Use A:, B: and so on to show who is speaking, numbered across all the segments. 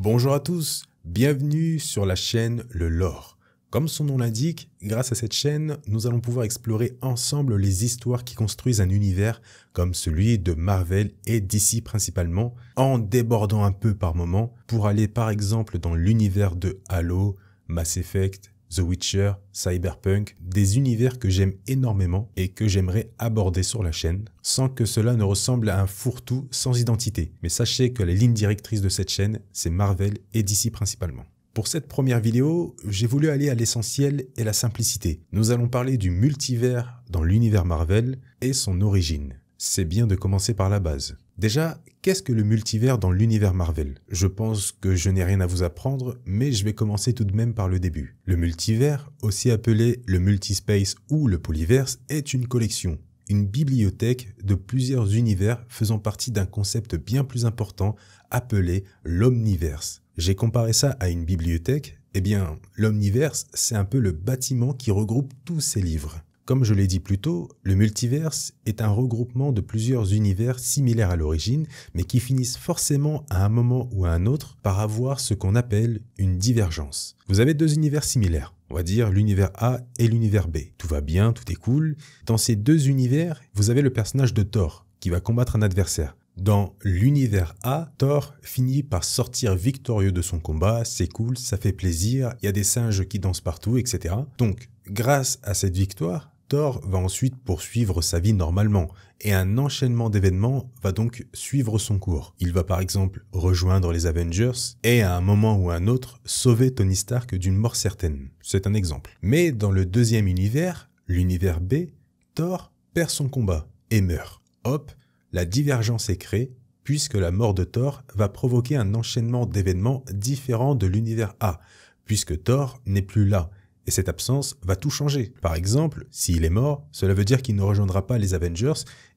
A: Bonjour à tous, bienvenue sur la chaîne Le Lore. Comme son nom l'indique, grâce à cette chaîne, nous allons pouvoir explorer ensemble les histoires qui construisent un univers comme celui de Marvel et DC principalement, en débordant un peu par moments pour aller par exemple dans l'univers de Halo, Mass Effect, The Witcher, Cyberpunk, des univers que j'aime énormément et que j'aimerais aborder sur la chaîne, sans que cela ne ressemble à un fourre-tout sans identité. Mais sachez que les lignes directrices de cette chaîne, c'est Marvel et DC principalement. Pour cette première vidéo, j'ai voulu aller à l'essentiel et la simplicité. Nous allons parler du multivers dans l'univers Marvel et son origine. C'est bien de commencer par la base. Déjà, qu'est-ce que le multivers dans l'univers Marvel? Je pense que je n'ai rien à vous apprendre, mais je vais commencer tout de même par le début. Le multivers, aussi appelé le multispace ou le polyverse, est une collection, une bibliothèque de plusieurs univers faisant partie d'un concept bien plus important appelé l'omniverse. J'ai comparé ça à une bibliothèque. Eh bien, l'omniverse, c'est un peu le bâtiment qui regroupe tous ces livres. Comme je l'ai dit plus tôt, le multiverse est un regroupement de plusieurs univers similaires à l'origine, mais qui finissent forcément à un moment ou à un autre par avoir ce qu'on appelle une divergence. Vous avez deux univers similaires, on va dire l'univers A et l'univers B. Tout va bien, tout est cool. Dans ces deux univers, vous avez le personnage de Thor, qui va combattre un adversaire. Dans l'univers A, Thor finit par sortir victorieux de son combat, c'est cool, ça fait plaisir, il y a des singes qui dansent partout, etc. Donc, grâce à cette victoire, Thor va ensuite poursuivre sa vie normalement et un enchaînement d'événements va donc suivre son cours. Il va par exemple rejoindre les Avengers et à un moment ou à un autre sauver Tony Stark d'une mort certaine. C'est un exemple. Mais dans le deuxième univers, l'univers B, Thor perd son combat et meurt. Hop, la divergence est créée puisque la mort de Thor va provoquer un enchaînement d'événements différents de l'univers A, puisque Thor n'est plus là. Et cette absence va tout changer. Par exemple, s'il est mort, cela veut dire qu'il ne rejoindra pas les Avengers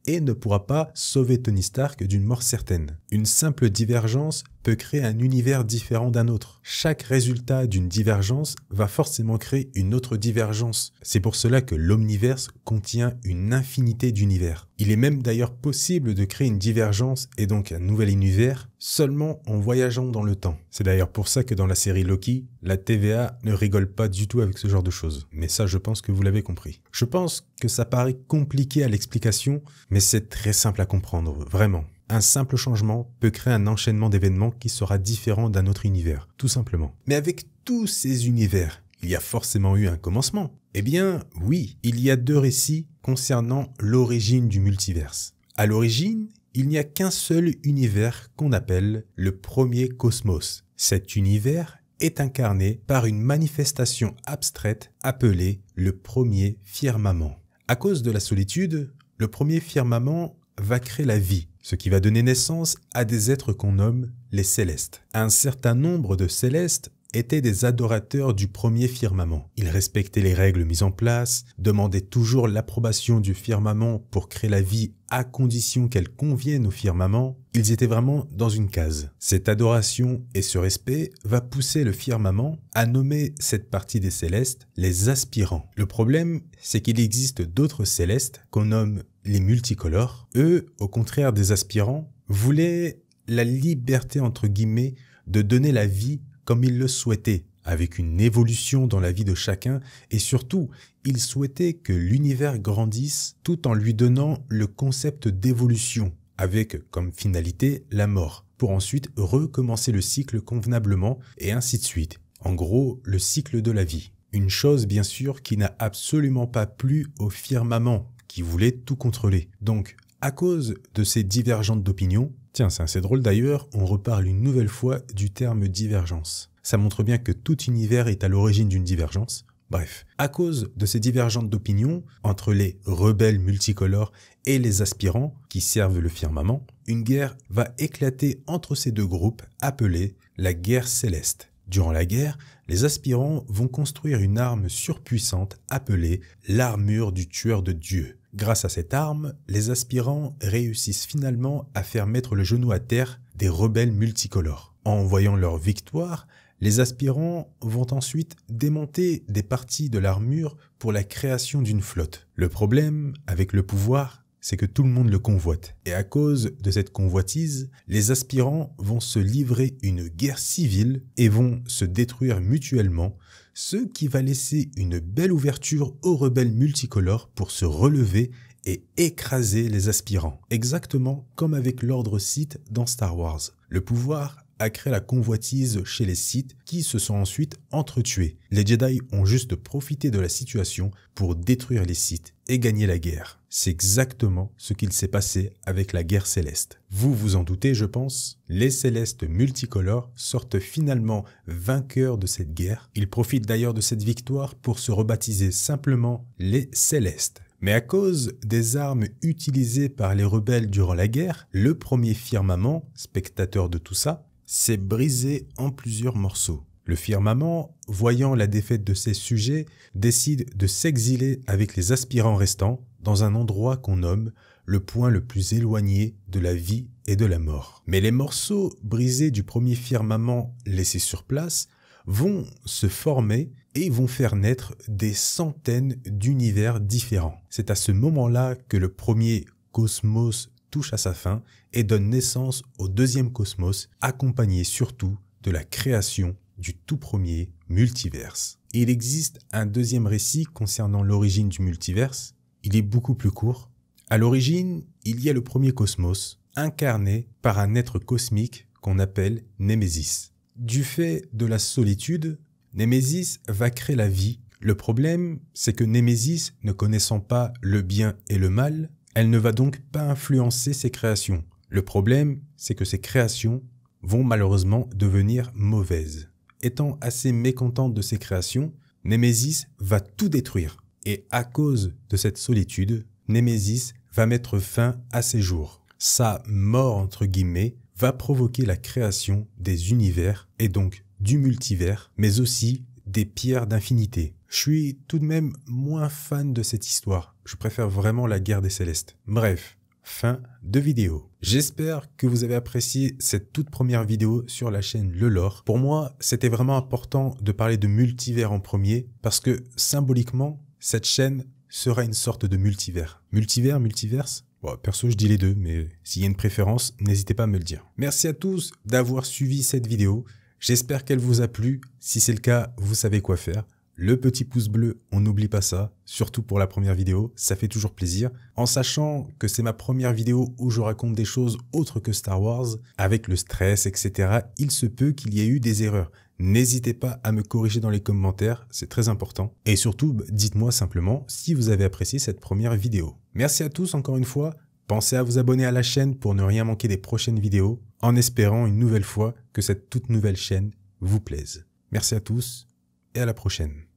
A: et ne pourra pas sauver Tony Stark d'une mort certaine. Une simple divergence peut créer un univers différent d'un autre. Chaque résultat d'une divergence va forcément créer une autre divergence. C'est pour cela que l'omniverse contient une infinité d'univers. Il est même d'ailleurs possible de créer une divergence et donc un nouvel univers seulement en voyageant dans le temps. C'est d'ailleurs pour ça que dans la série Loki, la TVA ne rigole pas du tout avec ce genre de choses. Mais ça, je pense que vous l'avez compris. Je pense que ça paraît compliqué à l'explication, mais c'est très simple à comprendre, vraiment. Un simple changement peut créer un enchaînement d'événements qui sera différent d'un autre univers, tout simplement. Mais avec tous ces univers, il y a forcément eu un commencement. Eh bien, oui, il y a deux récits concernant l'origine du multiverse. À l'origine, il n'y a qu'un seul univers qu'on appelle le premier cosmos. Cet univers est incarné par une manifestation abstraite appelée le premier firmament. À cause de la solitude, le premier firmament va créer la vie, ce qui va donner naissance à des êtres qu'on nomme les célestes. Un certain nombre de célestes étaient des adorateurs du premier firmament. Ils respectaient les règles mises en place, demandaient toujours l'approbation du firmament pour créer la vie à condition qu'elle convienne au firmament. Ils étaient vraiment dans une case. Cette adoration et ce respect va pousser le firmament à nommer cette partie des célestes les aspirants. Le problème, c'est qu'il existe d'autres célestes qu'on nomme les multicolores. Eux, au contraire des aspirants, voulaient la liberté entre guillemets de donner la vie comme ils le souhaitaient, avec une évolution dans la vie de chacun et surtout, ils souhaitaient que l'univers grandisse tout en lui donnant le concept d'évolution, avec comme finalité la mort, pour ensuite recommencer le cycle convenablement et ainsi de suite. En gros, le cycle de la vie. Une chose bien sûr qui n'a absolument pas plu au firmament, qui voulait tout contrôler. Donc, à cause de ces divergentes d'opinion, tiens, c'est assez drôle d'ailleurs, on reparle une nouvelle fois du terme divergence. Ça montre bien que tout univers est à l'origine d'une divergence. Bref, à cause de ces divergentes d'opinion entre les rebelles multicolores et les aspirants qui servent le firmament, une guerre va éclater entre ces deux groupes appelée la guerre céleste. Durant la guerre, les aspirants vont construire une arme surpuissante appelée l'armure du tueur de Dieu. Grâce à cette arme, les aspirants réussissent finalement à faire mettre le genou à terre des rebelles multicolores. En voyant leur victoire, les aspirants vont ensuite démonter des parties de l'armure pour la création d'une flotte. Le problème avec le pouvoir, c'est que tout le monde le convoite. Et à cause de cette convoitise, les aspirants vont se livrer une guerre civile et vont se détruire mutuellement, ce qui va laisser une belle ouverture aux rebelles multicolores pour se relever et écraser les aspirants. Exactement comme avec l'ordre Sith dans Star Wars. Le pouvoir a créé la convoitise chez les Sith qui se sont ensuite entretués. Les Jedi ont juste profité de la situation pour détruire les Sith et gagner la guerre. C'est exactement ce qu'il s'est passé avec la guerre céleste. Vous vous en doutez, je pense. Les célestes multicolores sortent finalement vainqueurs de cette guerre. Ils profitent d'ailleurs de cette victoire pour se rebaptiser simplement les Célestes. Mais à cause des armes utilisées par les rebelles durant la guerre, le premier firmament, spectateur de tout ça, s'est brisé en plusieurs morceaux. Le firmament, voyant la défaite de ses sujets, décide de s'exiler avec les aspirants restants dans un endroit qu'on nomme le point le plus éloigné de la vie et de la mort. Mais les morceaux brisés du premier firmament laissés sur place vont se former et vont faire naître des centaines d'univers différents. C'est à ce moment-là que le premier cosmos touche à sa fin et donne naissance au deuxième cosmos, accompagné surtout de la création du tout premier multiverse. Il existe un deuxième récit concernant l'origine du multiverse. Il est beaucoup plus court. À l'origine, il y a le premier cosmos, incarné par un être cosmique qu'on appelle Némésis. Du fait de la solitude, Némésis va créer la vie. Le problème, c'est que Némésis, ne connaissant pas le bien et le mal, elle ne va donc pas influencer ses créations. Le problème, c'est que ces créations vont malheureusement devenir mauvaises. Étant assez mécontente de ses créations, Némésis va tout détruire. Et à cause de cette solitude, Némésis va mettre fin à ses jours. Sa mort, entre guillemets, va provoquer la création des univers et donc du multivers, mais aussi des pierres d'infinité. Je suis tout de même moins fan de cette histoire. Je préfère vraiment la guerre des Célestes. Bref, fin de vidéo. J'espère que vous avez apprécié cette toute première vidéo sur la chaîne Le Lore. Pour moi, c'était vraiment important de parler de multivers en premier parce que symboliquement, cette chaîne sera une sorte de multivers. Multivers, multiverse ? Bon, perso, je dis les deux, mais s'il y a une préférence, n'hésitez pas à me le dire. Merci à tous d'avoir suivi cette vidéo. J'espère qu'elle vous a plu. Si c'est le cas, vous savez quoi faire. Le petit pouce bleu, on n'oublie pas ça, surtout pour la première vidéo, ça fait toujours plaisir. En sachant que c'est ma première vidéo où je raconte des choses autres que Star Wars, avec le stress, etc., il se peut qu'il y ait eu des erreurs. N'hésitez pas à me corriger dans les commentaires, c'est très important. Et surtout, dites-moi simplement si vous avez apprécié cette première vidéo. Merci à tous encore une fois, pensez à vous abonner à la chaîne pour ne rien manquer des prochaines vidéos, en espérant une nouvelle fois que cette toute nouvelle chaîne vous plaise. Merci à tous et à la prochaine.